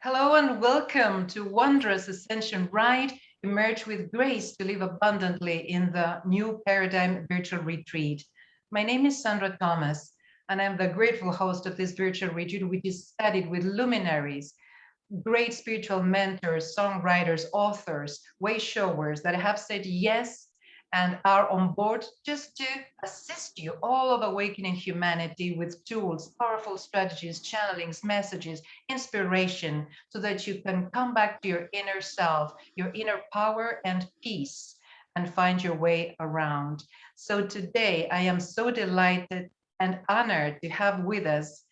Hello and welcome to Wondrous Ascension Ride. Emerge with grace to live abundantly in the New Paradigm Virtual Retreat. My name is Sandra Thomas, and I'm the grateful host of this virtual retreat, which is studied with luminaries, great spiritual mentors, songwriters, authors, way showers that have said yes and are on board just to assist you all of awakening humanity with tools, powerful strategies, channelings, messages, inspiration, so that you can come back to your inner self, your inner power and peace, and find your way around. So today, I am so delighted and honored to have with us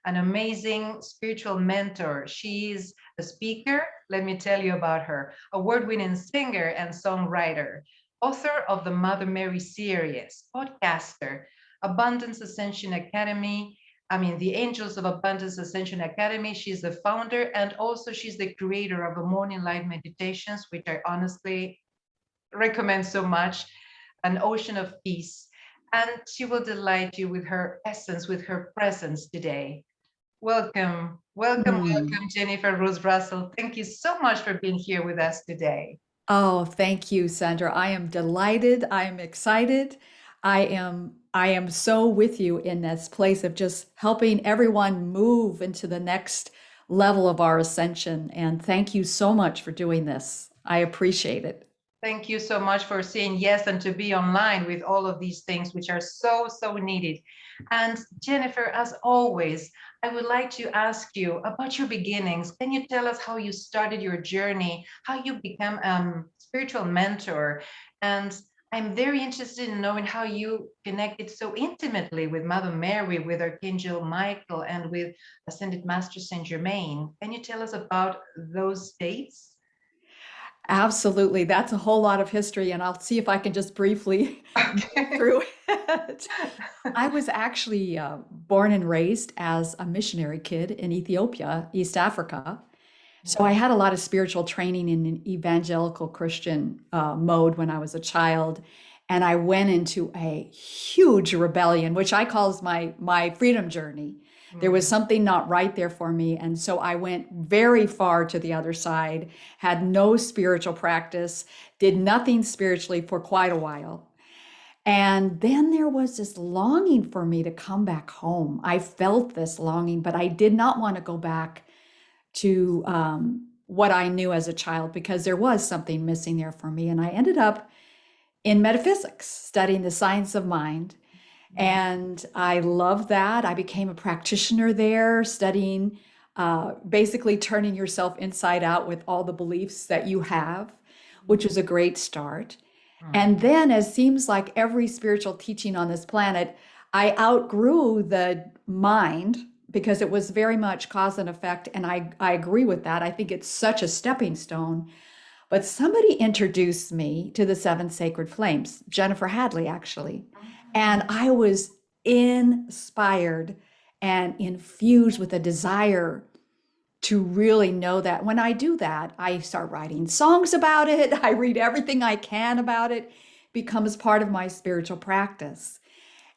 an amazing spiritual mentor. She is a speaker. Let me tell you about her. Award-winning singer and songwriter, author of the Mother Mary series, podcaster, Abundance Ascension Academy. The Angels of Abundance Ascension Academy. She's the founder, and also she's the creator of the Morning Light Meditations, which I honestly recommend so much. An ocean of peace. And she will delight you with her essence, with her presence today. Welcome, welcome, Hmm. welcome, Jennifer Rose Russell. Thank you so much for being here with us today. Oh, thank you, Sandra. I am delighted. I am excited. I am so with you in this place of just helping everyone move into the next level of our ascension. And thank you so much for doing this. I appreciate it. Thank you so much for saying yes and to be online with all of these things, which are so, so needed. And Jennifer, as always, I would like to ask you about your beginnings. Can you tell us how you started your journey, how you became a spiritual mentor? And I'm very interested in knowing how you connected so intimately with Mother Mary, with Archangel Michael, and with Ascended Master Saint Germain. Can you tell us about those dates? Absolutely. That's a whole lot of history, and I'll see if I can just briefly move Okay. through it. I was actually born and raised as a missionary kid in Ethiopia, East Africa. So I had a lot of spiritual training in an evangelical Christian mode when I was a child, and I went into a huge rebellion, which I calls my freedom journey. There was Mm. something not right there for me, and so I went very far to the other side, had no spiritual practice, did nothing spiritually for quite a while. And then there was this longing for me to come back home. I felt this longing, but I did not want to go back to what I knew as a child because there was something missing there for me. And I ended up in metaphysics, studying the science of mind. And I loved that. I became a practitioner there, studying basically turning yourself inside out with all the beliefs that you have, which was a great start. Mm. And then, as seems like every spiritual teaching on this planet, I outgrew the mind because it was very much cause and effect. And I agree with that. I think it's such a stepping stone. But somebody introduced me to the seven sacred flames, Jennifer Hadley, actually. And Mm. I was inspired and infused with a desire to really know that. When I do that, I start writing songs about it. I read everything I can about it, becomes part of my spiritual practice.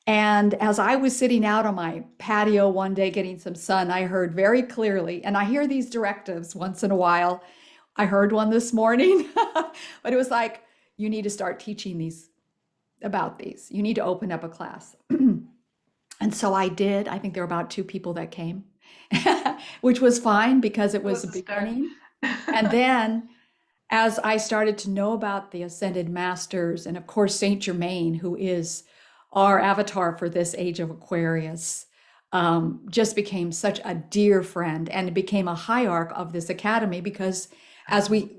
And as I was sitting out on my patio one day getting some sun, I heard very clearly, and I hear these directives once in a while. I heard one this morning, but it was like, you need to start teaching these about these. You need to open up a class. And so I did. I think there were about two people that came, which was fine because it It was was a a start. beginning. And then as I started to know about the Ascended Masters, and of course, Saint Germain, who is our avatar for this Age of Aquarius, just became such a dear friend and became a hierarch of this academy because as we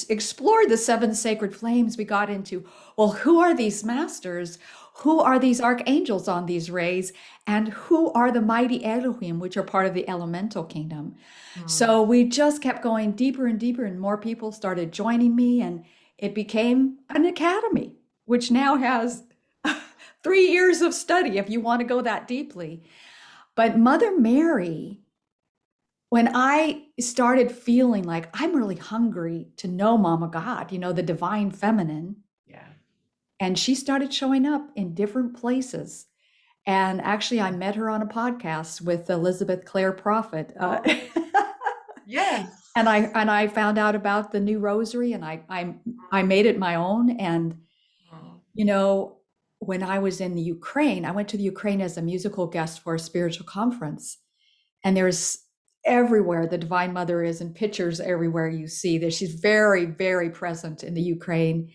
explored the seven sacred flames, we got into, well, who are these masters? Who are these archangels on these rays? And who are the mighty Elohim, which are part of the elemental kingdom? Mm. So we just kept going deeper and deeper, and more people started joining me, and it became an academy, which now has 3 years of study if you want to go that deeply. But Mother Mary, when I started feeling like I'm really hungry to know Mama God, the divine feminine, Yeah. and she started showing up in different places. And actually, I met her on a podcast with Elizabeth Clare Prophet. Oh, yes. I found out about the new rosary, and I made it my own. And Mm. you know, when I was in the Ukraine, I went to the Ukraine as a musical guest for a spiritual conference, and there's everywhere the Divine Mother is, and pictures everywhere you see that she's very, very present in the Ukraine.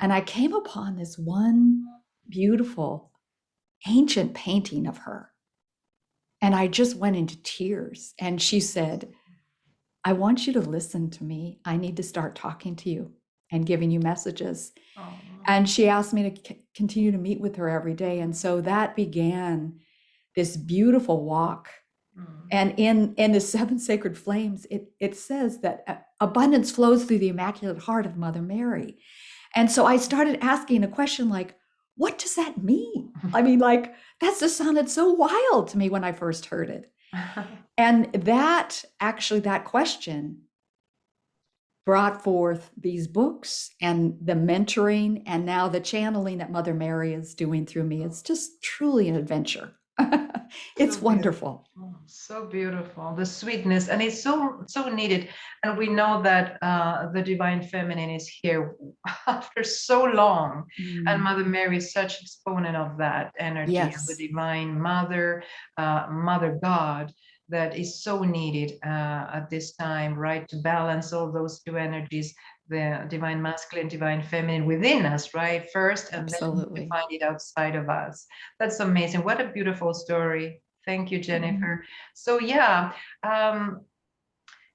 And I came upon this one beautiful ancient painting of her, and I just went into tears. And she said, I want you to listen to me. I need to start talking to you and giving you messages. Oh. And she asked me to continue to meet with her every day. And so that began this beautiful walk. Mm. And in the seven sacred flames, it says that abundance flows through the Immaculate Heart of Mother Mary. And so I started asking a question like, what does that mean? I mean, like, that just sounded so wild to me when I first heard it. And that question brought forth these books and the mentoring, and now the channeling that Mother Mary is doing through me. It's just truly an adventure. It's So wonderful. beautiful, so beautiful, the sweetness, and it's so needed. And we know that the divine feminine is here after so long, and Mother Mary is such exponent of that energy of the Yes, divine mother, Mother God, that is so needed at this time, right? To balance all those two energies, the divine masculine, divine feminine within us, right? First, and then to absolutely. find it outside of us. That's amazing. What a beautiful story. Thank you, Jennifer. So yeah,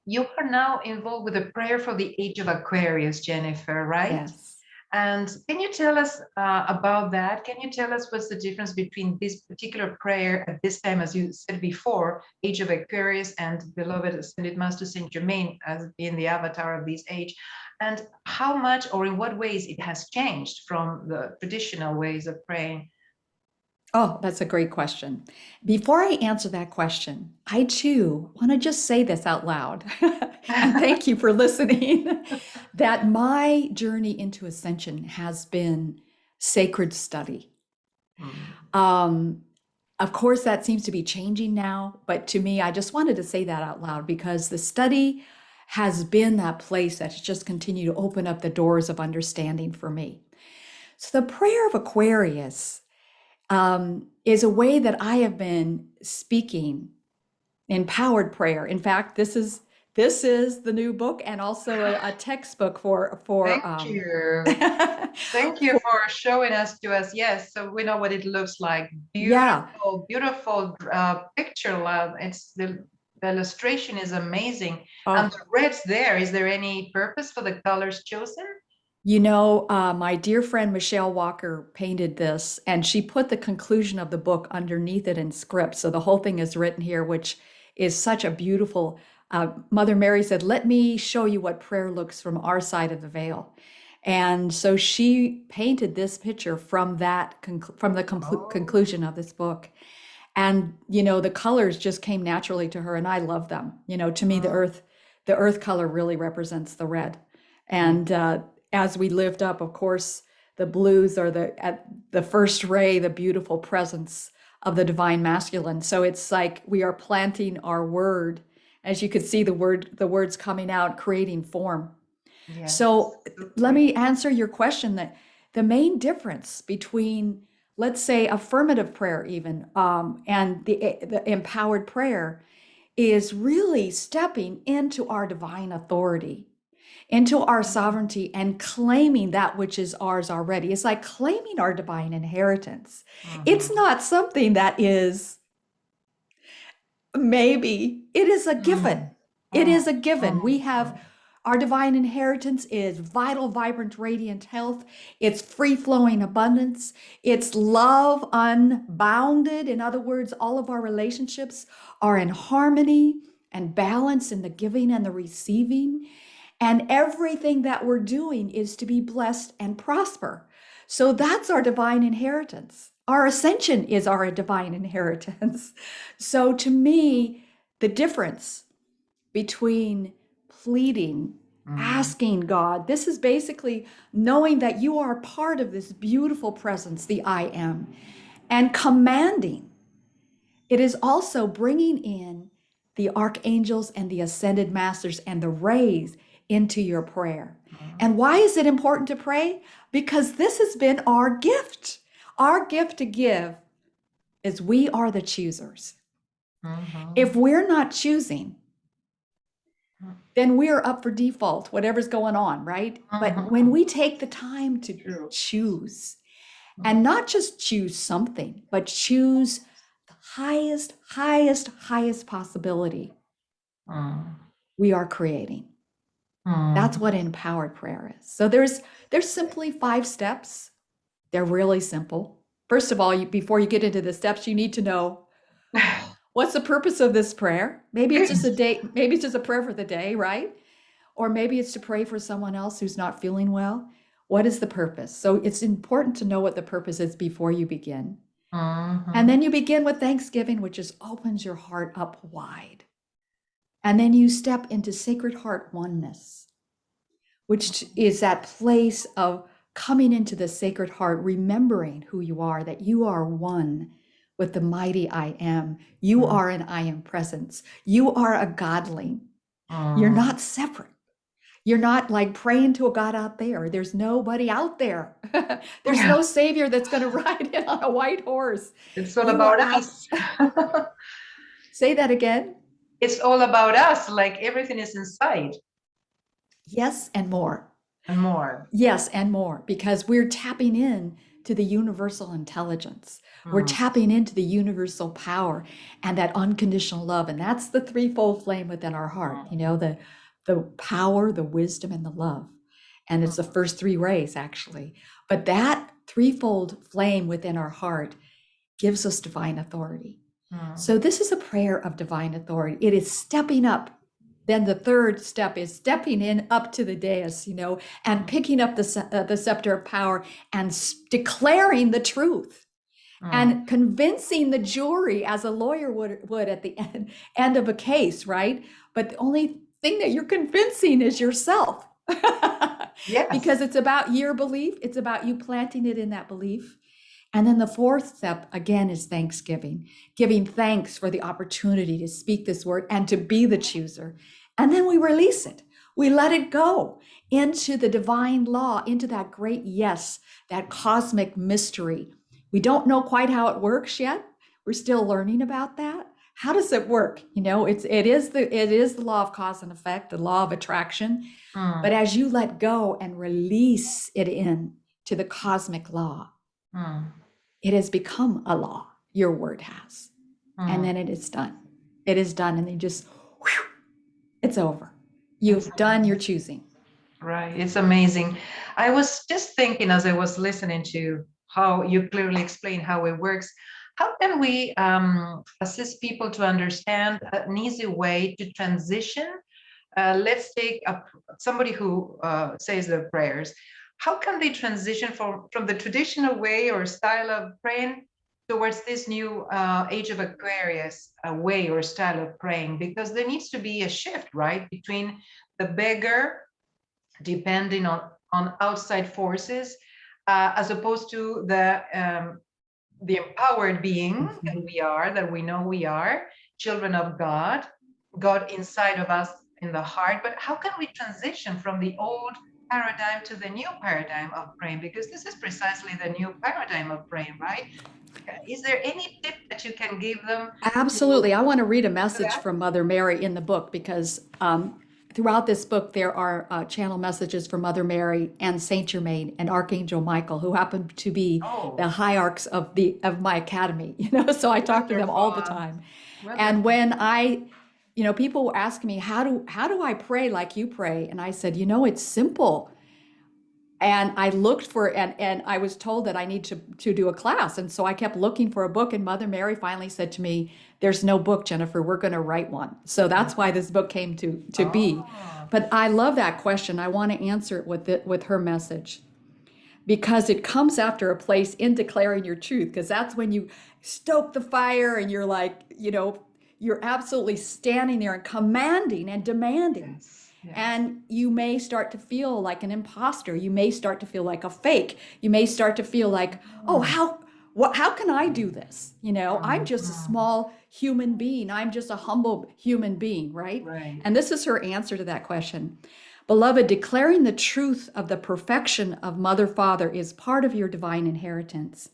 you are now involved with a prayer for the Age of Aquarius, Jennifer, right? Yes. And can you tell us about that? Can you tell us what's the difference between this particular prayer at this time, as you said before, Age of Aquarius, and Beloved Ascended Master Saint Germain as being the avatar of this age, and how much or in what ways it has changed from the traditional ways of praying? Oh, that's a great question. Before I answer that question, I too want to just say this out loud. And thank you for listening. That my journey into ascension has been sacred study. Mm. Um, of course, that seems to be changing now, but to me, I just wanted to say that out loud because the study has been that place that's just continued to open up the doors of understanding for me. So, the prayer of Aquarius is a way that I have been speaking empowered prayer. In fact, this is the new book and also a textbook Thank you. Thank you for for showing us to us. Yes, so we know what it looks like. yeah. Beautiful, beautiful picture, love. It's the illustration is amazing. And Oh, the reds there, is there any purpose for the colors chosen? my dear friend Michelle Walker painted this, and she put the conclusion of the book underneath it in script. So the whole thing is written here, which is such a beautiful. Mother Mary said, "Let me show you what prayer looks from our side of the veil." And so she painted this picture from from the Oh, conclusion of this book. And the colors just came naturally to her, and I love them. To me, mm, the earth color really represents the red. yeah. And as we lived up, of course, the blues are at the first ray, the beautiful presence of the divine masculine. So it's like we are planting our word, as you could see the words coming out, creating form. Yes, So so let beautiful. me answer your question that the main difference between, let's say, affirmative prayer even and the empowered prayer is really stepping into our divine authority, into our sovereignty, and claiming that which is ours already. It's like claiming our divine inheritance. It's Mhm, not something that is maybe, it is a given. mm, It mm, is a given. mm, We have our divine inheritance is vital, vibrant, radiant health. It's free flowing abundance. It's love unbounded. In other words, all of our relationships are in harmony and balance in the giving and the receiving. And everything that we're doing is to be blessed and prosper. So that's our divine inheritance. Our ascension is our divine inheritance. So to me, the difference between pleading, mm. asking God, this is basically knowing that you are part of this beautiful presence, the I am, and commanding. It is also bringing in the archangels and the ascended masters and the rays into your prayer. And why is it important to pray? Because this has been our gift. Our gift to give is we are the choosers. If we're not choosing, then we're up for default, whatever's going on, right? But when we take the time to choose, and not just choose something, but choose the highest possibility, we are creating. That's what empowered prayer is. So there's simply 5 steps. They're really simple. First of all, before you get into the steps, you need to know what's the purpose of this prayer. Maybe it's just maybe it's just a prayer for the day, right? Or maybe it's to pray for someone else who's not feeling well. What is the purpose? So it's important to know what the purpose is before you begin. And then you begin with thanksgiving, which just opens your heart up wide. And then you step into sacred heart oneness, which is that place of coming into the sacred heart, remembering who you are, that you are one with the mighty I am. You are an I am presence. You are a godling. You're not separate. You're not like praying to a God out there. There's nobody out there. There's no savior that's going to ride in on a white horse. It's all about us. Say that again. It's all about us, like everything is inside. Yes, and more. And more. Yes, and more, because we're tapping in to the universal intelligence. We're tapping into the universal power and that unconditional love. And that's the threefold flame within our heart, you know, the power, the wisdom, and the love. And it's the first 3 rays, actually. But that threefold flame within our heart gives us divine authority. So this is a prayer of divine authority. It is stepping up. Then the third step is stepping in up to the dais, you know, and picking up the scepter of power and declaring the truth and convincing the jury, as a lawyer would at the end of a case, right? But the only thing that you're convincing is yourself. Yes. Because it's about your belief. It's about you planting it in that belief. And then the fourth step, again, is thanksgiving, giving thanks for the opportunity to speak this word and to be the chooser. And then we release it. We let it go into the divine law, into that great yes, that cosmic mystery. We don't know quite how it works yet. We're still learning about that. How does it work? You know, it is the law of cause and effect, the law of attraction. But as you let go and release it in to the cosmic law, it has become a law. Your word has. And then it is done. It is done. And then just, whew, it's over. You've done your choosing. Right. It's amazing. I was just thinking as I was listening to how you clearly explain how it works. How can we assist people to understand an easy way to transition? Let's take somebody who says their prayers. How can they transition from the traditional way or style of praying towards this new Age of Aquarius way or style of praying? Because there needs to be a shift, right, between the beggar depending on outside forces as opposed to the empowered being that we know we are, children of God, God inside of us in the heart. But how can we transition from the old paradigm to the new paradigm of praying? Because this is precisely the new paradigm of praying, right? Is there any tip that you can give them? Absolutely. I want to read a message from Mother Mary in the book, because throughout this book, there are channel messages from Mother Mary and Saint Germain and Archangel Michael, who happen to be the hierarchs of my academy. You know, so I talk to them all the time. And when people were asking me, how do I pray like you pray? And I said, it's simple. And I looked for, and I was told that I need to do a class. And so I kept looking for a book, and Mother Mary finally said to me, there's no book, Jennifer, we're going to write one. So that's why this book came to be. But I love that question. I want to answer it with her message, because it comes after a place in declaring your truth, because that's when you stoke the fire and you're like, you're absolutely standing there and commanding and demanding. Yes. And you may start to feel like an imposter. You may start to feel like a fake. You may start to feel like, how can I do this? I'm just a small human being. I'm just a humble human being, right? Right. And this is her answer to that question. Beloved, declaring the truth of the perfection of Mother Father is part of your divine inheritance.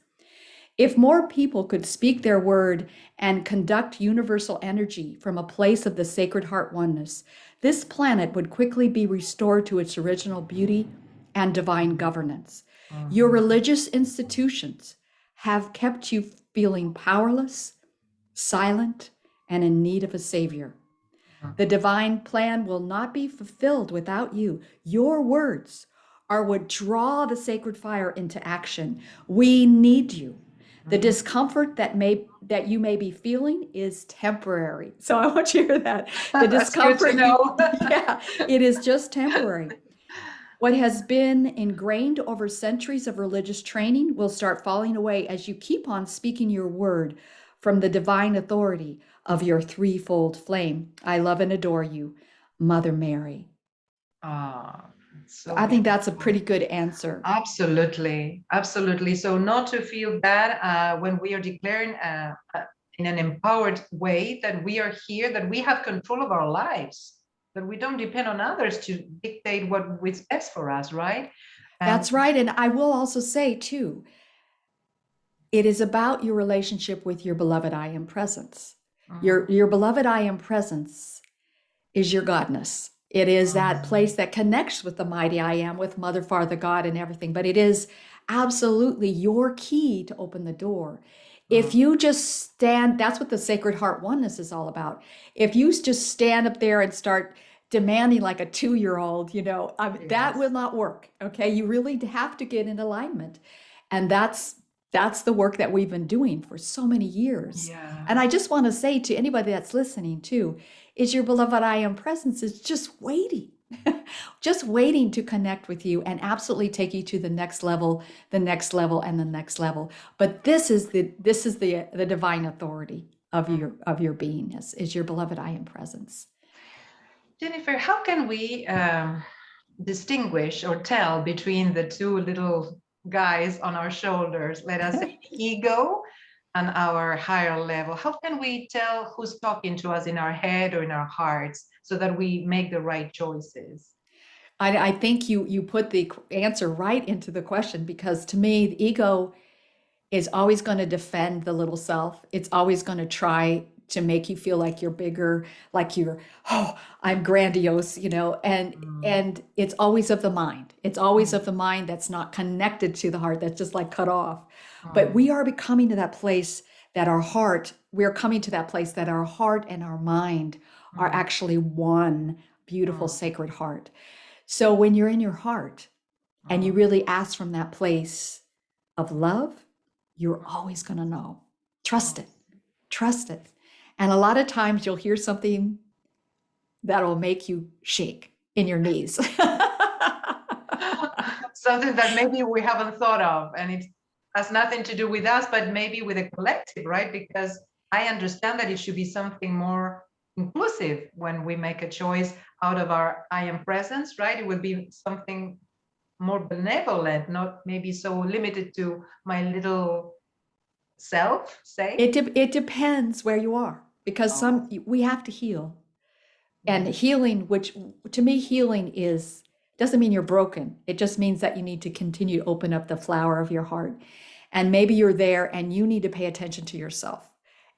If more people could speak their word and conduct universal energy from a place of the Sacred Heart oneness, this planet would quickly be restored to its original beauty and divine governance. Your religious institutions have kept you feeling powerless, silent, and in need of a savior. The divine plan will not be fulfilled without you. Your words are what draw the sacred fire into action. We need you. The discomfort that you may be feeling is temporary. So I want you to hear that. The That's good to discomfort, know. yeah, it is just temporary. What has been ingrained over centuries of religious training will start falling away as you keep on speaking your word from the divine authority of your threefold flame. I love and adore you, Mother Mary. Ah, so I think that's a beautiful. pretty good answer. Absolutely, absolutely. So not to feel bad when we are declaring in an empowered way that we are here, that we have control of our lives, that we don't depend on others to dictate what is best for us, right? That's right. And I will also say, too, it is about your relationship with your beloved I am presence. Your beloved I am presence is your godness. It is that place that connects with the mighty I am, with Mother, Father, God, and everything. But it is absolutely your key to open the door. If you just stand, that's what the Sacred Heart oneness is all about. If you just stand up there and start demanding like a 2-year-old, that will not work. Okay, you really have to get in alignment, and that's the work that we've been doing for so many years. Yeah. And I just want to say to anybody that's listening too, is your beloved I am presence is just waiting, just waiting to connect with you and absolutely take you to the next level, and the next level. But this is the divine authority of your beingness, is your beloved I am presence. Jennifer, how can we distinguish or tell between the two little guys on our shoulders, let us say the ego and our higher level? How can we tell who's talking to us in our head or in our hearts so that we make the right choices? I think you put the answer right into the question, because to me, the ego is always going to defend the little self. It's always going to try to make you feel like you're bigger, like I'm grandiose, and it's always of the mind. It's always of the mind that's not connected to the heart, that's just like cut off. But we are coming to that place that our heart and our mind are actually one beautiful sacred heart. So when you're in your heart and you really ask from that place of love, you're always going to know. Trust it. Trust it. And a lot of times you'll hear something that'll make you shake in your knees. Something that maybe we haven't thought of, and it has nothing to do with us, but maybe with the collective, right? Because I understand that it should be something more inclusive when we make a choice out of our I am presence, right? It would be something more benevolent, not maybe so limited to my little self, say. It depends where you are, because we have to heal. And healing, which to me, healing doesn't mean you're broken. It just means that you need to continue to open up the flower of your heart. And maybe you're there and you need to pay attention to yourself.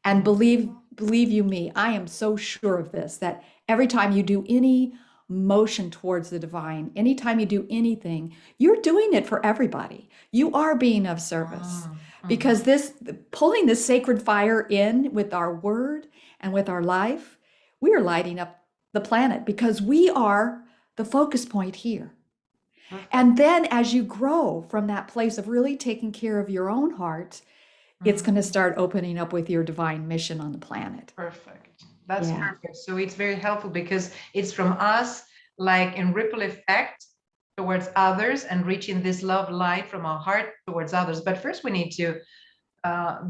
And believe you me, I am so sure of this, that every time you do any motion towards the divine, anytime you do anything, you're doing it for everybody. You are being of service. Because pulling this sacred fire in with our word and with our life, we are lighting up the planet, because we are the focus point here. And then as you grow from that place of really taking care of your own heart, it's going to start opening up with your divine mission on the planet. Perfect. That's perfect. So it's very helpful because it's from us, like in ripple effect towards others, and reaching this love light from our heart towards others. But first we need to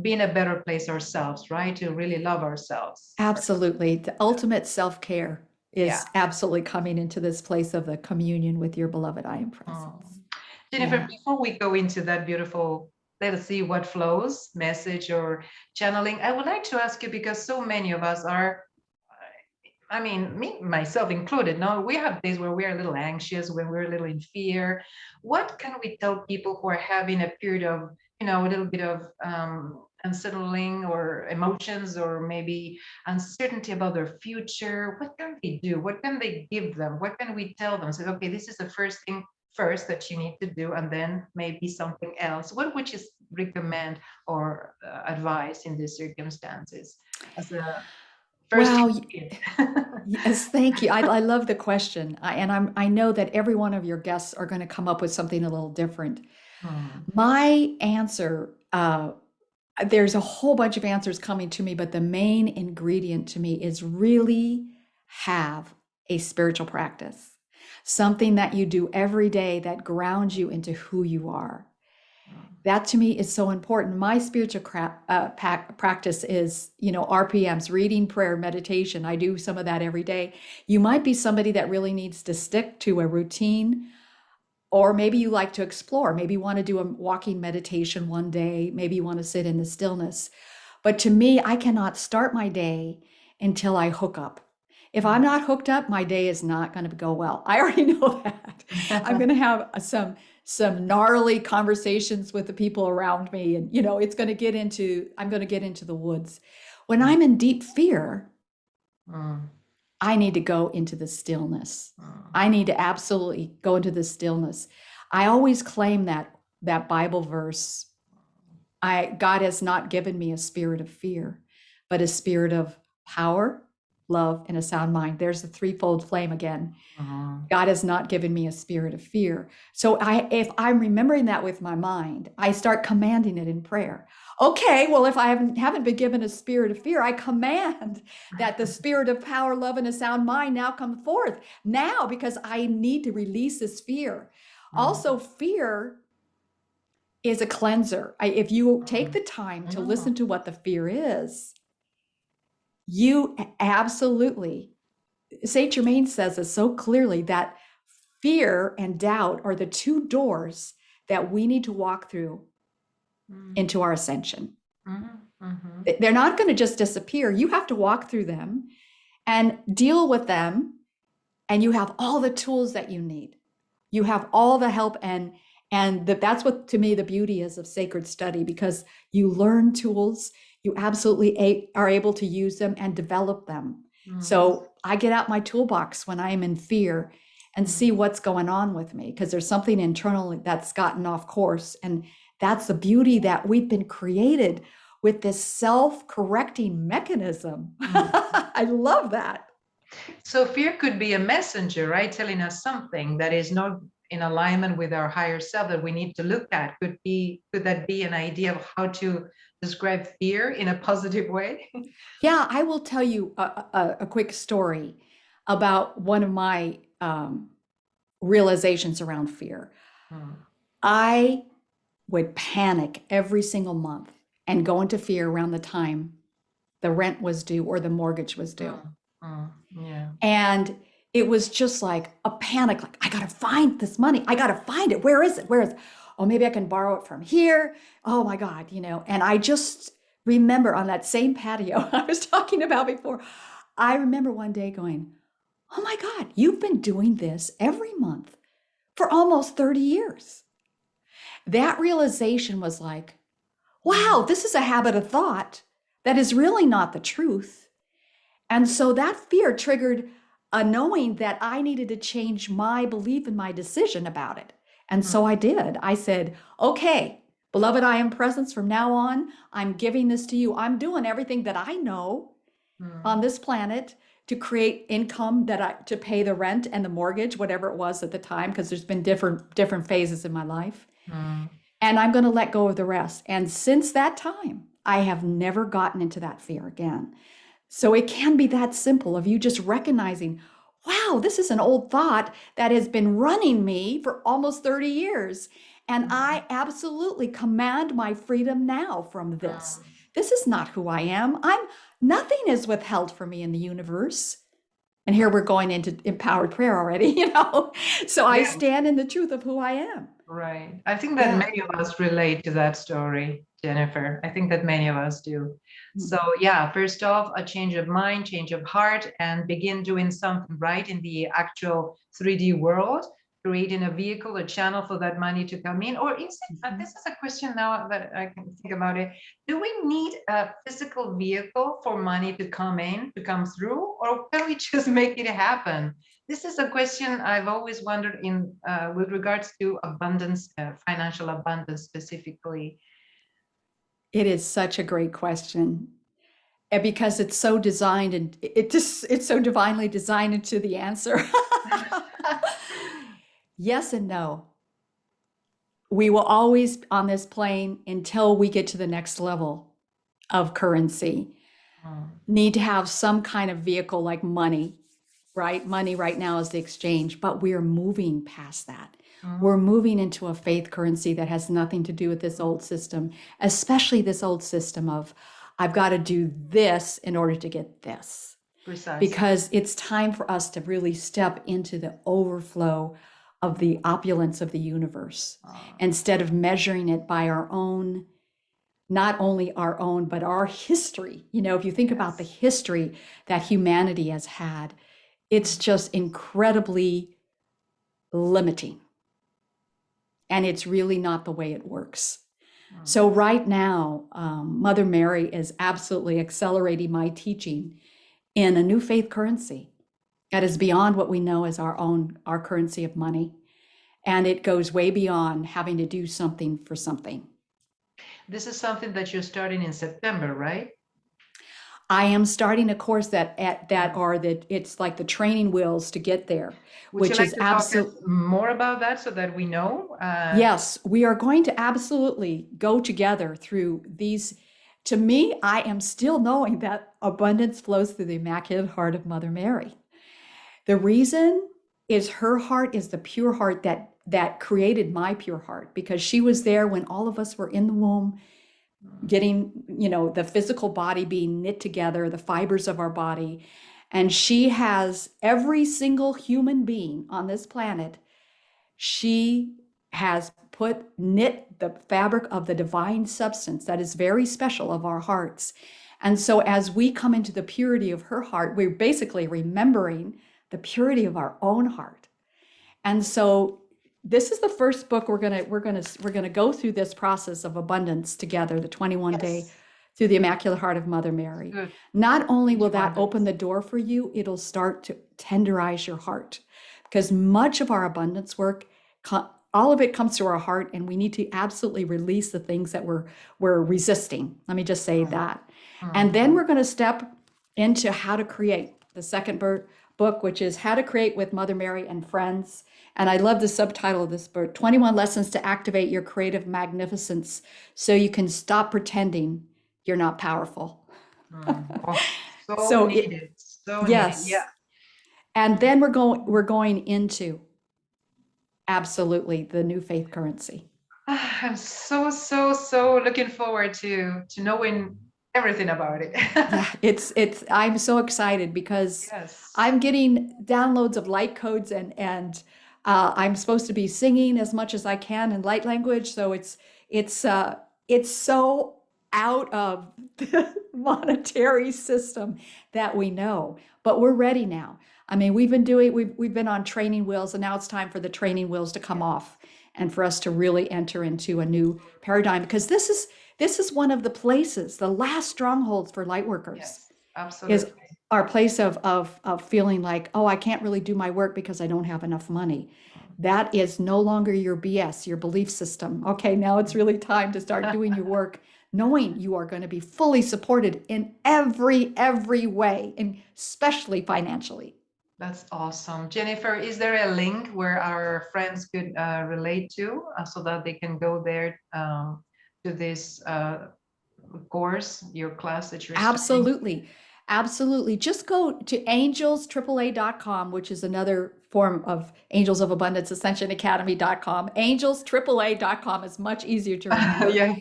be in a better place ourselves, right? To really love ourselves. Absolutely. The ultimate self-care is absolutely coming into this place of the communion with your beloved I am presence. Jennifer, before we go into that beautiful let us see what flows, message or channeling. I would like to ask you, because so many of us are, I mean, me, myself included, no, we have days where we're a little anxious, when we're a little in fear. What can we tell people who are having a period of, a little bit of unsettling or emotions, or maybe uncertainty about their future? What can they do? What can they give them? What can we tell them? Say, okay, this is the first thing first that you need to do, and then maybe something else. What would you recommend or advise in these circumstances as a first Wow. kid? Yes, thank you. I love the question. I know that every one of your guests are going to come up with something a little different. Hmm. My answer, there's a whole bunch of answers coming to me, but the main ingredient to me is really have a spiritual practice, something that you do every day that grounds you into who you are. That to me is so important. My spiritual practice is, RPMs, reading, prayer, meditation. I do some of that every day. You might be somebody that really needs to stick to a routine, or maybe you like to explore. Maybe you want to do a walking meditation one day. Maybe you want to sit in the stillness. But to me, I cannot start my day until I hook up. If I'm not hooked up, my day is not going to go well. I already know that. I'm going to have some gnarly conversations with the people around me, and it's going to get into I'm going to get into the woods. When I'm in deep fear, I need to go into the stillness. I need to absolutely go into the stillness. I always claim that Bible verse, God has not given me a spirit of fear, but a spirit of power, love, and a sound mind. There's the threefold flame again. God has not given me a spirit of fear. So if I'm remembering that with my mind, I start commanding it in prayer. Okay, well, if I haven't been given a spirit of fear, I command that the spirit of power, love, and a sound mind now come forth now, because I need to release this fear. Also, fear is a cleanser. If you take the time to listen to what the fear is, you absolutely, Saint Germain says it so clearly, that fear and doubt are the two doors that we need to walk through into our ascension. They're not going to just disappear. You have to walk through them and deal with them, and you have all the tools that you need. You have all the help, and that's what, to me, the beauty is of sacred study, because you learn tools, you absolutely are able to use them and develop them. So I get out my toolbox when I'm in fear and see what's going on with me, because there's something internally that's gotten off course. And that's the beauty, that we've been created with this self-correcting mechanism. I love that. So fear could be a messenger, right? Telling us something that is not in alignment with our higher self that we need to look at. Could that be an idea of how to describe fear in a positive way? Yeah, I will tell you a quick story about one of my realizations around fear. I would panic every single month and go into fear around the time the rent was due or the mortgage was due. Yeah. And it was just like a panic, like, I got to find this money. I got to find it. Where is it? Where is it? Oh, maybe I can borrow it from here. Oh my God, and I just remember on that same patio I was talking about before, I remember one day going, oh my God, you've been doing this every month for almost 30 years. That realization was like, wow, this is a habit of thought that is really not the truth. And so that fear triggered a knowing that I needed to change my belief and my decision about it. And so I did. I said, okay, beloved, I am presence from now on. I'm giving this to you. I'm doing everything that I know on this planet to create income to pay the rent and the mortgage, whatever it was at the time, because there's been different phases in my life. And I'm going to let go of the rest. And since that time, I have never gotten into that fear again. So it can be that simple, of you just recognizing, wow, this is an old thought that has been running me for almost 30 years. And I absolutely command my freedom now from this. This is not who I am. Nothing is withheld from me in the universe. And here we're going into empowered prayer already, So I stand in the truth of who I am. Right. I think that Yeah. many of us relate to that story, Jennifer. I think that many of us do. Mm. So, yeah, first off, a change of mind, change of heart, and begin doing something right in the actual 3D world, creating a vehicle, a channel for that money to come in. Or is it, Mhm. this is a question now that I can think about it. Do we need a physical vehicle for money to come in, to come through, or can we just make it happen? This is a question I've always wondered in with regards to abundance, financial abundance specifically. It is such a great question. And because it's so designed and it's so divinely designed into the answer. Yes and no. We will always on this plane until we get to the next level of currency Mm, need to have some kind of vehicle like money, right? Money right now is the exchange, but we are moving past that. We're mm, moving into a faith currency that has nothing to do with this old system, especially this old system of I've got to do this in order to get this. precisely. Because it's time for us to really step into the overflow of the opulence of the universe Uh, instead of measuring it by our own, not only our own, but our history. You know, if you think about the yes. history that humanity has had, it's just incredibly limiting. And it's really not the way it works. Mm. So, right now, Mother Mary is absolutely accelerating my teaching in a new faith currency that is beyond what we know as our currency of money. And it goes way beyond having to do something for something. This is something that you're starting in September, right? I am starting a course that Mm. are that it's like the training wheels to get there, Would you which like is to talk us absolute. more about that so that we know? Yes, we are going to absolutely go together through these. To me, I am still knowing that abundance flows through the Immaculate Heart of Mother Mary. The reason is her heart is the pure heart that created my pure heart because she was there when all of us were in the womb getting, the physical body being knit together, the fibers of our body. And she has every single human being on this planet. She has knit the fabric of the divine substance that is very special of our hearts. And so as we come into the purity of her heart, we're basically remembering the purity of our own heart. And so this is the first book we're gonna go through this process of abundance together, the 21 day Yes. through the Immaculate Heart of Mother Mary. Good. Not only will that 21 open days. the door for you, it'll start to tenderize your heart because much of our abundance work, all of it comes through our heart, and we need to absolutely release the things that we're resisting. Let me just say Mm, that. And then mm, we're going to step into how to create the second book, which is How to Create with Mother Mary and Friends. And I love the subtitle of this book, 21 Lessons to Activate Your Creative Magnificence so you can stop pretending you're not powerful. Oh, so So needed. So needed. Yeah. yes. And then we're going into absolutely the new faith currency. I'm so looking forward to knowing everything about it. Yeah, it's I'm so excited because Yes. I'm getting downloads of light codes and I'm supposed to be singing as much as I can in light language. So it's so out of the monetary system that we know, but we're ready now. I mean, we've been on training wheels, and now it's time for the training wheels to come off and for us to really enter into a new paradigm because this is one of the places, the last strongholds for light workers Yes, is absolutely. our place of feeling like, oh, I can't really do my work because I don't have enough money. That is no longer your BS, your belief system. Okay, now it's really time to start doing your work, knowing you are going to be fully supported in every way, and especially financially. That's awesome. Jennifer, is there a link where our friends could relate to so that they can go there to this course, your class that you're starting? Absolutely. Absolutely. Just go to angelstraaa.com, which is another form of Angels of Abundance Ascension Academy.com. Angelstraaa.com is much easier to remember. Yeah.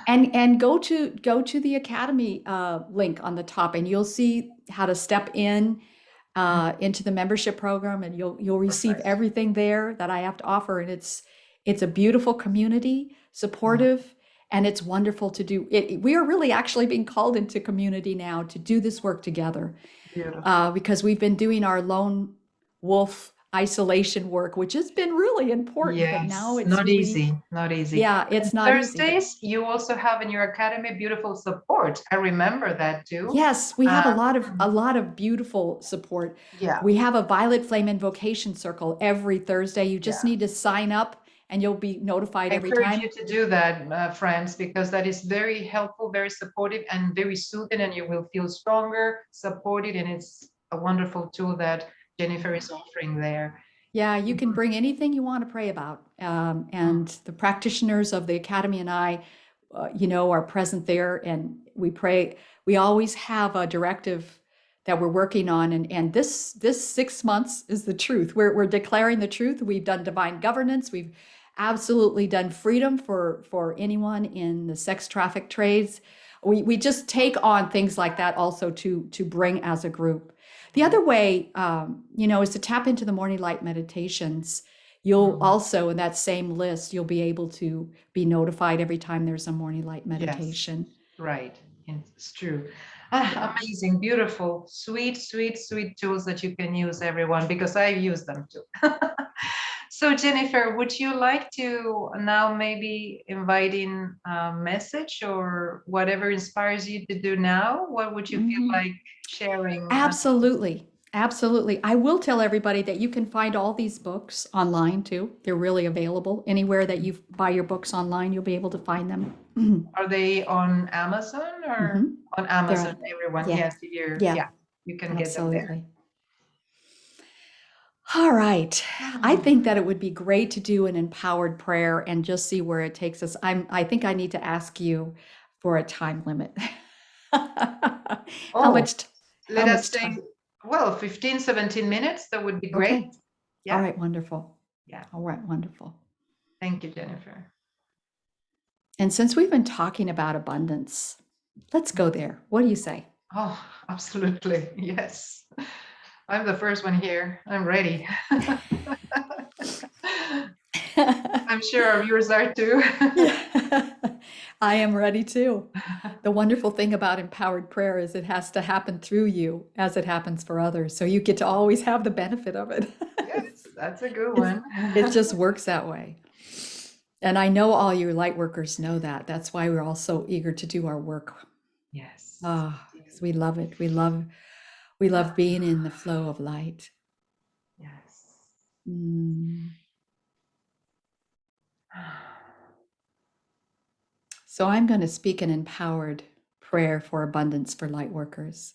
And go to the Academy link on the top, and you'll see how to step in into the membership program, and you'll receive Precisely. everything there that I have to offer. And It's a beautiful community, supportive, and it's wonderful to do it. We are really actually being called into community now to do this work together, Beautiful. because we've been doing our lone wolf isolation work, which has been really important, but now Yes, it's not really, easy, not easy. yeah, it's And not easy, but Thursdays, you also have in your academy beautiful support. I remember that too. yes, we have Um, a lot of beautiful support. yeah, We have a Violet Flame Invocation Circle every Thursday. You just yeah. need to sign up and you'll be notified I every encourage time. you to do that, friends, because that is very helpful, very supportive, and very soothing, and you will feel stronger, supported, and it's a wonderful tool that Jennifer is offering there. Yeah, you can bring anything you want to pray about. And the practitioners of the Academy and I, are present there and we pray. We always have a directive that we're working on. And this 6 months is the truth. We're declaring the truth. We've done divine governance. We've absolutely done freedom for anyone in the sex traffic trades. We just take on things like that also to bring as a group. The other way, is to tap into the morning light meditations. You'll also, in that same list, you'll be able to be notified every time there's a morning light Yes, meditation. right. It's true. Yeah. Amazing, beautiful, sweet, sweet, sweet tools that you can use, everyone, because I use them too. So, Jennifer, would you like to now maybe invite in a message or whatever inspires you to do now? What would you feel Mhm. like sharing? Absolutely. Absolutely. I will tell everybody that you can find all these books online too. They're really available. Anywhere that you buy your books online, you'll be able to find them. Are they on Amazon or Mhm. on They're Amazon? on, Everyone, yeah, yes, yeah, yeah, you can get them there. absolutely. All right. I think that it would be great to do an empowered prayer and just see where it takes us. I think I need to ask you for a time limit. How Oh, much how let us much say, time? well, 15, 17 minutes. That would be great. Okay. All Yeah, right, wonderful. yeah. All right, wonderful. Thank you, Jennifer. And since we've been talking about abundance, let's go there. What do you say? Oh, absolutely. Yes. I'm the first one here. I'm ready. I'm sure our viewers are too. Yeah, I am ready too. The wonderful thing about empowered prayer is it has to happen through you as it happens for others. So you get to always have the benefit of it. Yes, that's a good It's, one. it just works that way. And I know all you light workers know that. That's why we're all so eager to do our work. Yes. Ah, because we love it. We love being in the flow of light. Yes. Mm. So I'm going to speak an empowered prayer for abundance for light workers.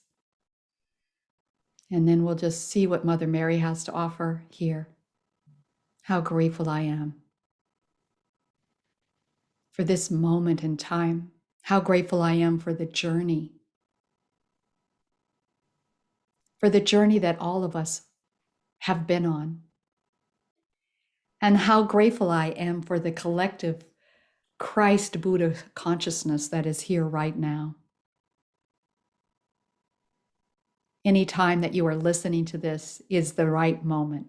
And then we'll just see what Mother Mary has to offer here. How grateful I am for this moment in time. How grateful I am for the journey that all of us have been on. And how grateful I am for the collective Christ Buddha consciousness that is here right now. Any time that you are listening to this is the right moment.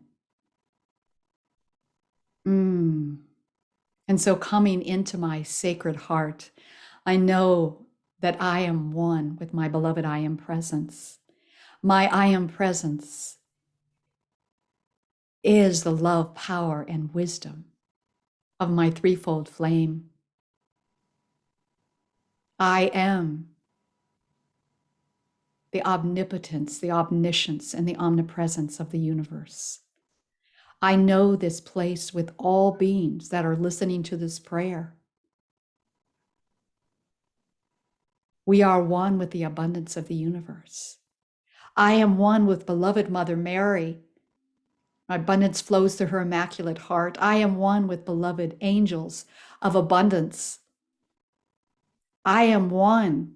And so, coming into my sacred heart, I know that I am one with my beloved I Am Presence. My I Am Presence is the love, power, and wisdom of my threefold flame. I am the omnipotence, the omniscience, and the omnipresence of the universe. I know this place with all beings that are listening to this prayer. We are one with the abundance of the universe. I am one with beloved Mother Mary. My abundance flows through her immaculate heart. I am one with beloved angels of abundance. I am one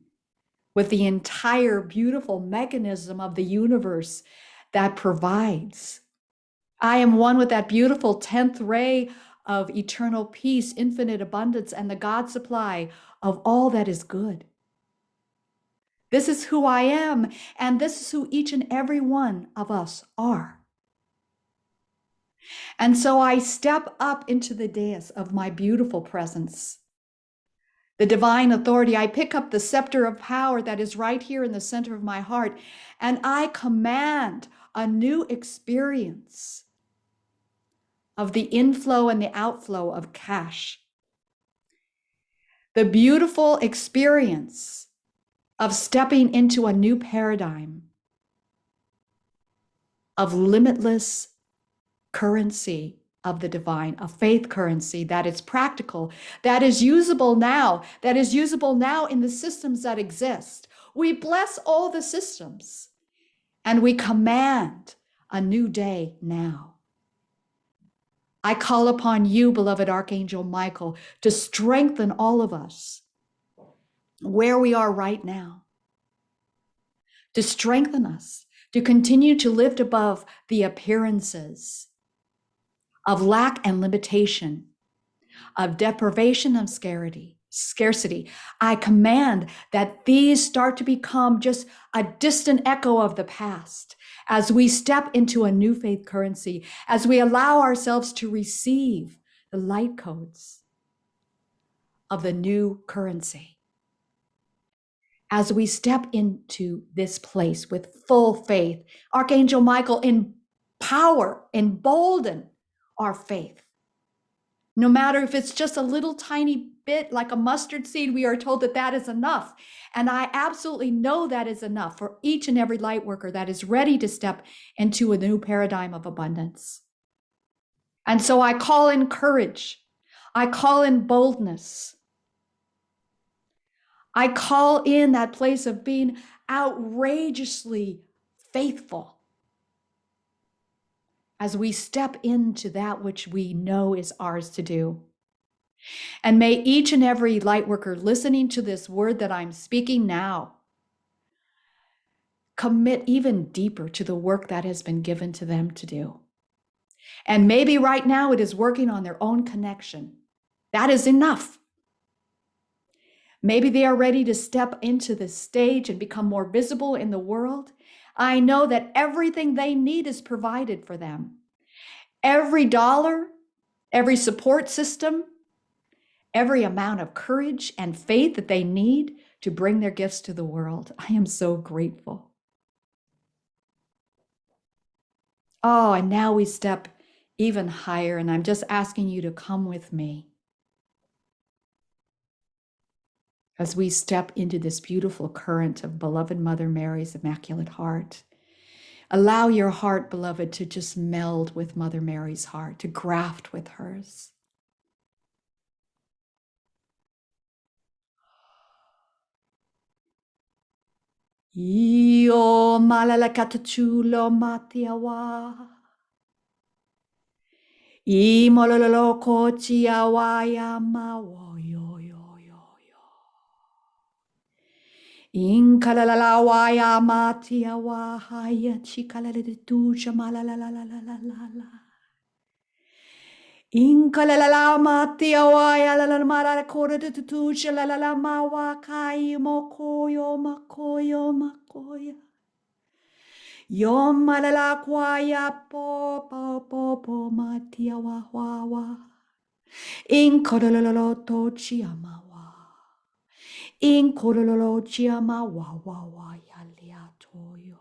with the entire beautiful mechanism of the universe that provides. I am one with that beautiful 10th ray of eternal peace, infinite abundance, and the God supply of all that is good. This is who I am, and this is who each and every one of us are. And so I step up into the dais of my beautiful presence, the divine authority. I pick up the scepter of power that is right here in the center of my heart, and I command a new experience of the inflow and the outflow of cash. The beautiful experience of stepping into a new paradigm of limitless currency of the divine, a faith currency that is practical, that is usable now, in the systems that exist. We bless all the systems and we command a new day now. I call upon you, beloved Archangel Michael, to strengthen all of us where we are right now, to strengthen us, to continue to lift above the appearances of lack and limitation, of deprivation and scarcity. I command that these start to become just a distant echo of the past as we step into a new faith currency, as we allow ourselves to receive the light codes of the new currency. As we step into this place with full faith, Archangel Michael, empower, embolden our faith. No matter if it's just a little tiny bit, like a mustard seed, we are told that that is enough. And I absolutely know that is enough for each and every light worker that is ready to step into a new paradigm of abundance. And so I call in courage. I call in boldness. I call in that place of being outrageously faithful as we step into that which we know is ours to do. And may each and every light worker listening to this word that I'm speaking now commit even deeper to the work that has been given to them to do. And maybe right now it is working on their own connection. That is enough. Maybe they are ready to step into the stage and become more visible in the world. I know that everything they need is provided for them. Every dollar, every support system, every amount of courage and faith that they need to bring their gifts to the world. I am so grateful. Oh, and now we step even higher, and I'm just asking you to come with me as we step into this beautiful current of beloved Mother Mary's Immaculate Heart. Allow your heart, beloved, to just meld with Mother Mary's heart, to graft with hers. Io malalakatachulo matiawa. I mololo kochiawa ya mawo yo yo yo yo. In kalalalawa ya matiawa haya chikalaletuja malalalalala. In kalalala matiawa ya lalamara koretuja lalalamawa kai mokoyo makoyo makoya. Yo malala kwaya po po po po matia wa wa wa. In kodololo to chiamawa. In kodololo chiama wa wa wa ya lia toyo.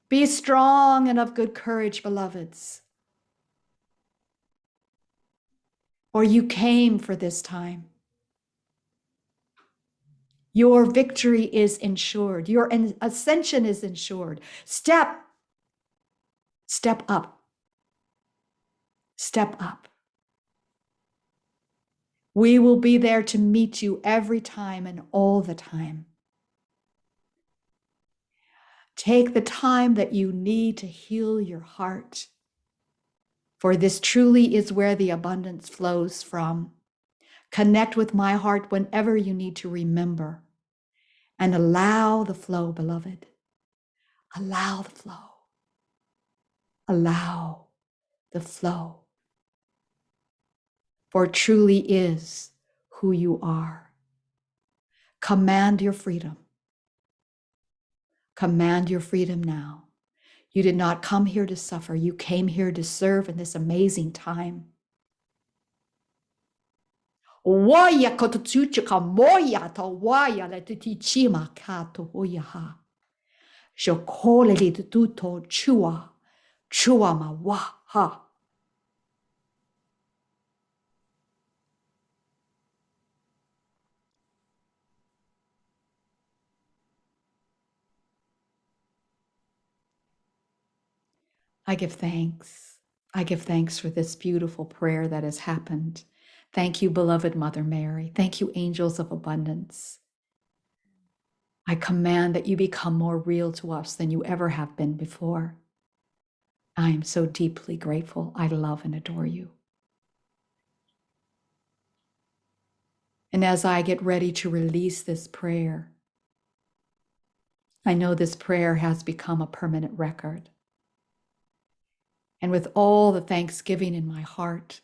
Be strong and of good courage, beloveds. Or you came for this time. Your victory is ensured. Your ascension is ensured. Step up. Step up. We will be there to meet you every time and all the time. Take the time that you need to heal your heart, for this truly is where the abundance flows from. Connect with my heart whenever you need to remember, and allow the flow, beloved. Allow the flow. Allow the flow. For truly is who you are. Command your freedom. Command your freedom now. You did not come here to suffer. You came here to serve in this amazing time. Waya kotuchuka moya to waya le tutichima kato hoyaha. Shokole li tuto chua. Chua ma waha. I give thanks. I give thanks for this beautiful prayer that has happened. Thank you, beloved Mother Mary. Thank you, angels of abundance. I command that you become more real to us than you ever have been before. I am so deeply grateful. I love and adore you. And as I get ready to release this prayer, I know this prayer has become a permanent record. And with all the thanksgiving in my heart,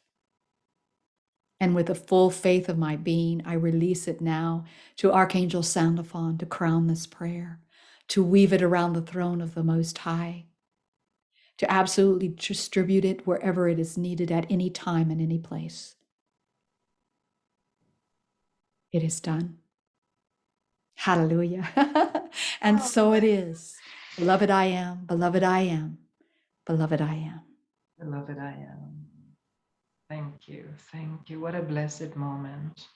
and with the full faith of my being, I release it now to Archangel Sandalphon to crown this prayer, to weave it around the throne of the Most High, to absolutely distribute it wherever it is needed at any time and any place. It is done. Hallelujah. And so it is. Beloved I am, beloved I am, beloved I am. Beloved I am. Thank you. Thank you. What a blessed moment.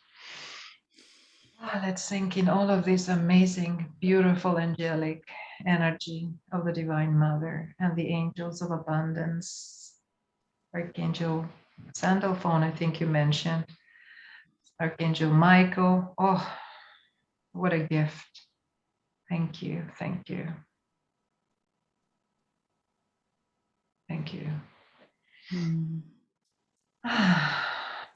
Let's sink in all of this amazing, beautiful, angelic energy of the Divine Mother and the angels of abundance. Archangel Sandalphon, I think you mentioned. Archangel Michael. Oh, what a gift. Thank you. Thank you. Thank you.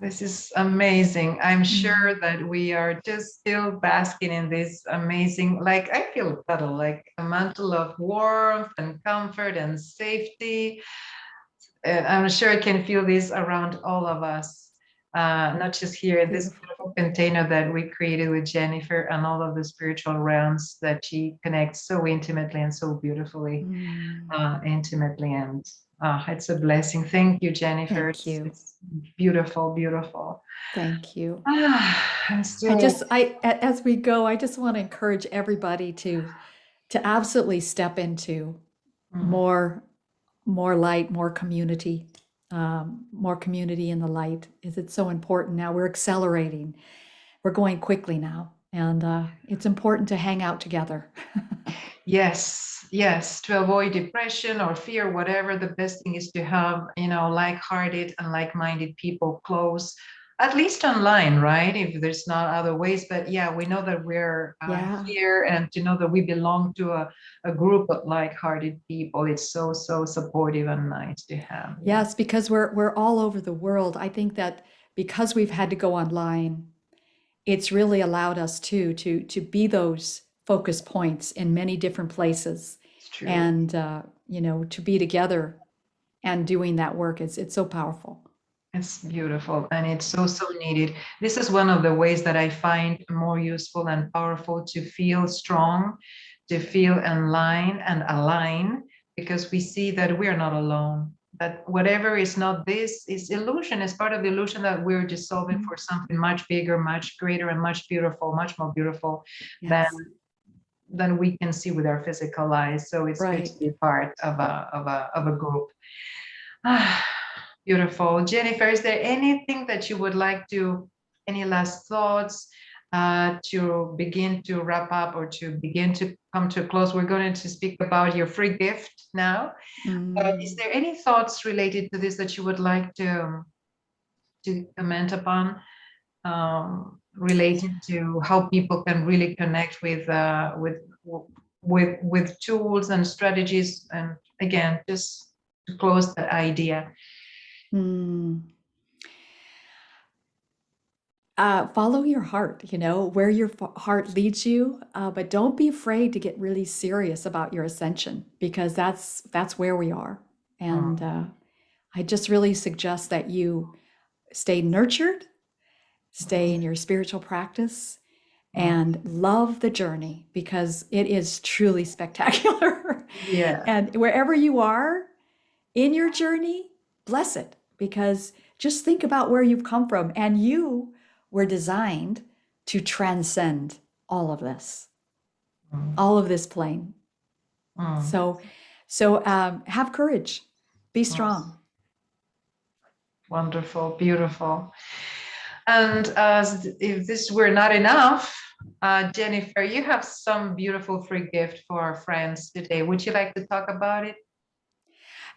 This is amazing. I'm sure that we are just still basking in this amazing, like I feel cuddle, like a mantle of warmth and comfort and safety. And I'm sure I can feel this around all of us, not just here in this beautiful container that we created with Jennifer and all of the spiritual realms that she connects so intimately and so beautifully, intimately. And it's a blessing. Thank you, Jennifer. Thank you. It's beautiful, beautiful. Thank you. As we go, I just want to encourage everybody to absolutely step into more light, more community in the light. It's so important now. We're accelerating. We're going quickly now. And it's important to hang out together. Yes, to avoid depression or fear, whatever, the best thing is to have, like-hearted and like-minded people close, at least online, right? If there's not other ways, but yeah, we know that we're here, and to know that we belong to a group of like-hearted people, it's so supportive and nice to have. Yes, because we're all over the world. I think that because we've had to go online, it's really allowed us to be those focus points in many different places. It's true. And to be together and doing that work, it's so powerful. It's beautiful, and it's so needed. This is one of the ways that I find more useful and powerful to feel strong, to feel in line and align, because we see that we are not alone, that whatever is not this is illusion, is part of the illusion that we're dissolving for something much bigger, much greater, and much beautiful, much more beautiful than we can see with our physical eyes. So it's good to be part of a group. Beautiful. Jennifer, is there anything that you would like to, any last thoughts to begin to wrap up or to begin to come to a close? We're going to speak about your free gift now. Is there any thoughts related to this that you would like to comment upon, related to how people can really connect with tools and strategies? And again, just to close that idea. Follow your heart, where your heart leads you, but don't be afraid to get really serious about your ascension, because that's where we are. And I just really suggest that you stay nurtured stay in your spiritual practice, and love the journey, because it is truly spectacular. Yeah. And wherever you are in your journey, bless it, because just think about where you've come from, and you were designed to transcend all of this, all of this plane. So have courage, be strong. Wonderful, beautiful. And if this were not enough, Jennifer, you have some beautiful free gift for our friends today. Would you like to talk about it?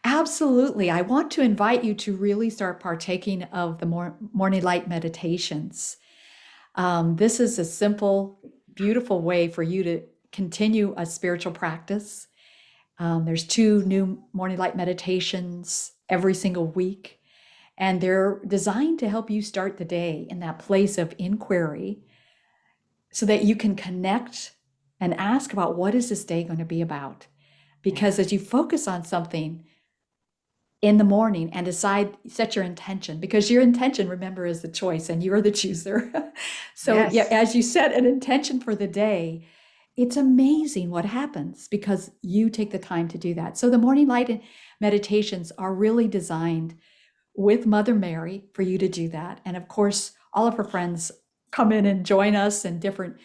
Absolutely. I want to invite you to really start partaking of the morning light meditations. This is a simple, beautiful way for you to continue a spiritual practice. There's 2 new morning light meditations every single week, and they're designed to help you start the day in that place of inquiry so that you can connect and ask about, what is this day going to be about? Because as you focus on something in the morning and set your intention, because your intention, remember, is the choice and you're the chooser. So Yes. yeah, as you set an intention for the day, it's amazing what happens because you take the time to do that. So the morning light meditations are really designed with Mother Mary for you to do that. And of course, all of her friends come in and join us in different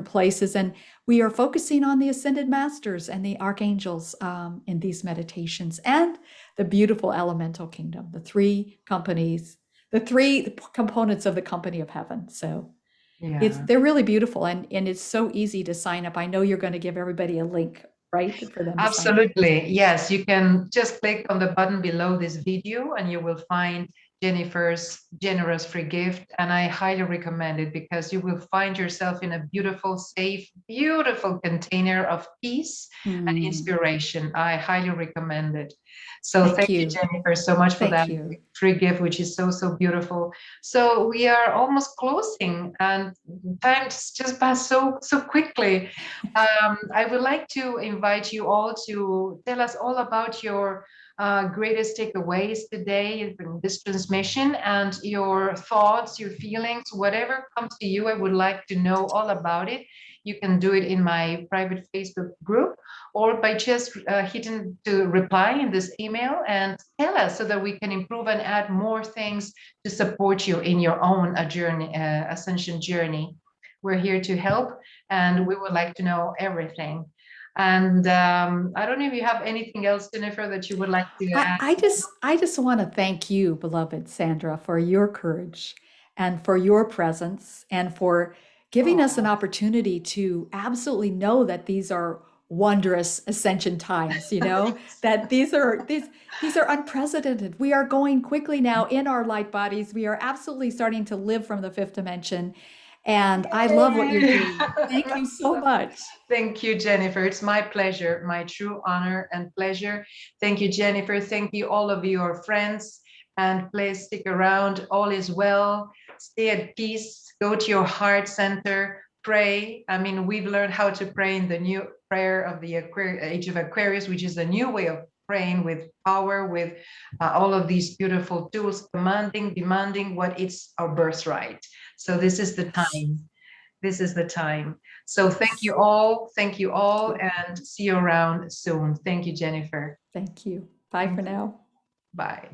places. And we are focusing on the Ascended Masters and the Archangels in these meditations, and the beautiful elemental kingdom, the 3 companies, the 3 components of the company of heaven. So they're really beautiful, and it's so easy to sign up. I know you're going to give everybody a link, right, for them to sign up. Absolutely. Yes, you can just click on the button below this video and you will find Jennifer's generous free gift. And I highly recommend it because you will find yourself in a beautiful, safe, beautiful container of peace and inspiration. I highly recommend it. So thank you, Jennifer, so much for that free gift, which is so, so beautiful. So we are almost closing and time just passed so quickly. I would like to invite you all to tell us all about your greatest takeaways today from this transmission, and your thoughts, your feelings, whatever comes to you. I would like to know all about it. You can do it in my private Facebook group, or by just hitting to reply in this email and tell us, so that we can improve and add more things to support you in your own journey, ascension journey. We're here to help, and we would like to know everything. And I don't know if you have anything else, Jennifer, that you would like to add. I just want to thank you, beloved Sandra, for your courage and for your presence, and for giving us an opportunity to absolutely know that these are wondrous ascension times, that these are unprecedented. We are going quickly now in our light bodies. We are absolutely starting to live from the 5th dimension. And I love what you're doing. Thank you so much. Thank you, Jennifer. It's my pleasure, my true honor and pleasure. Thank you, Jennifer. Thank you, all of your friends. And please stick around. All is well. Stay at peace. Go to your heart center. Pray. I mean, we've learned how to pray in the new prayer of the Age of Aquarius, which is a new way of praying with power, with all of these beautiful tools, demanding what is our birthright. So this is the time. This is the time. So thank you all, and see you around soon. Thank you, Jennifer. Thank you. Bye for now. Bye.